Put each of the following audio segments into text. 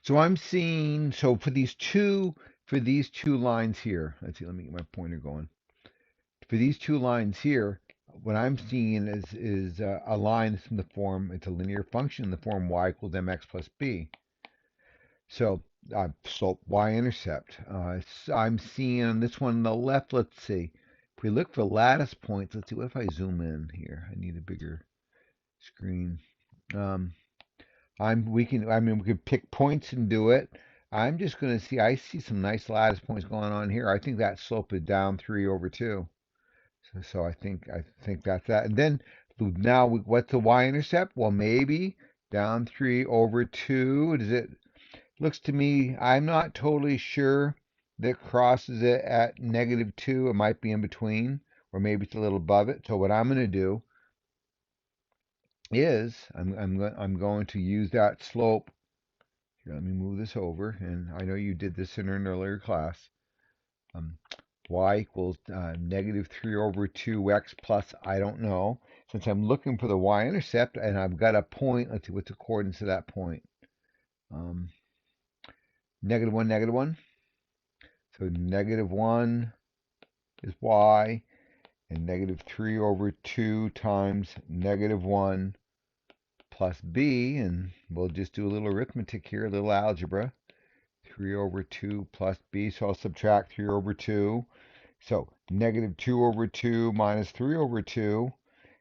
So I'm seeing, so for these two lines here, let's see, let me get my pointer going. For these two lines here, what I'm seeing is a line that's in the form, it's a linear function in the form y equals mx plus b. So slope y-intercept. I'm seeing on this one on the left, let's see. If we look for lattice points, let's see, what if I zoom in here? I need a bigger screen. Um, I mean, we could pick points and do it. I'm just going to see, I see some nice lattice points going on here. I think that slope is down 3 over 2. So I think that's that. And then now what's the y-intercept? Well, maybe down 3 over 2. Does it looks to me, I'm not totally sure that crosses it at -2. It might be in between, or maybe it's a little above it. So what I'm going to do is I'm going to use that slope. Here, let me move this over, and I know you did this in an earlier class. Um, y equals -3 over 2x plus I don't know. Since I'm looking for the y-intercept and I've got a point, let's see what's the coordinates of that point. Um, -1, -1. So -1 is y, and -3 over 2 times -1 plus b, and we'll just do a little arithmetic here, a little algebra. 3 over 2 plus b, so I'll subtract 3 over 2. So -2 over 2 minus 3 over 2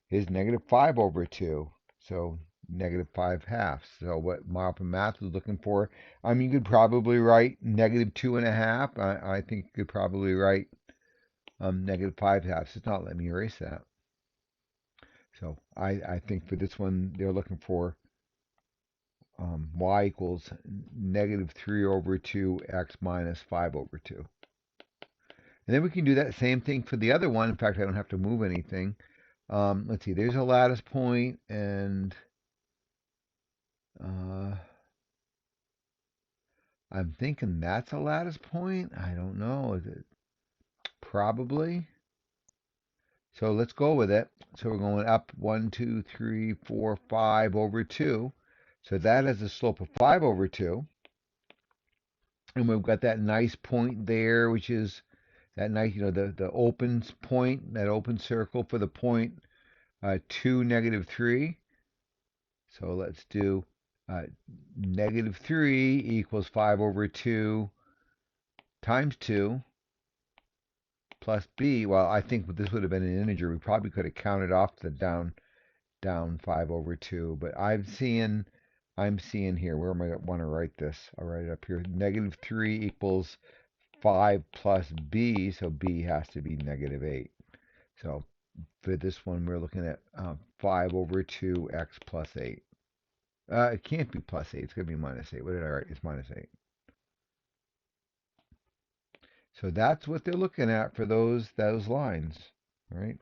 is -5 over 2. So -5/2. So what Marple Math is looking for, I mean, you could probably write -2.5. I think you could probably write -5/2. It's not letting me erase that. So I think for this one, they're looking for y equals -3 over 2x minus 5 over 2. And then we can do that same thing for the other one. In fact, I don't have to move anything. Let's see, there's a lattice point, and uh, I'm thinking that's a lattice point. I don't know. Is it? Probably. So let's go with it. So we're going up 1, 2, 3, 4, 5 over 2. So that has a slope of 5 over 2. And we've got that nice point there, which is that nice, the open point, that open circle for the point 2, -3. So let's do -3 equals 5 over 2 times 2 plus b. Well, I think this would have been an integer. We probably could have counted off the down 5 over 2. But I'm seeing here, where am I want to write this? I'll write it up here. -3 equals 5 plus b, so b has to be -8. So for this one, we're looking at 5 over 2x plus 8. It can't be plus 8. It's going to be -8. What did I write? It's -8. So that's what they're looking at for those lines, right?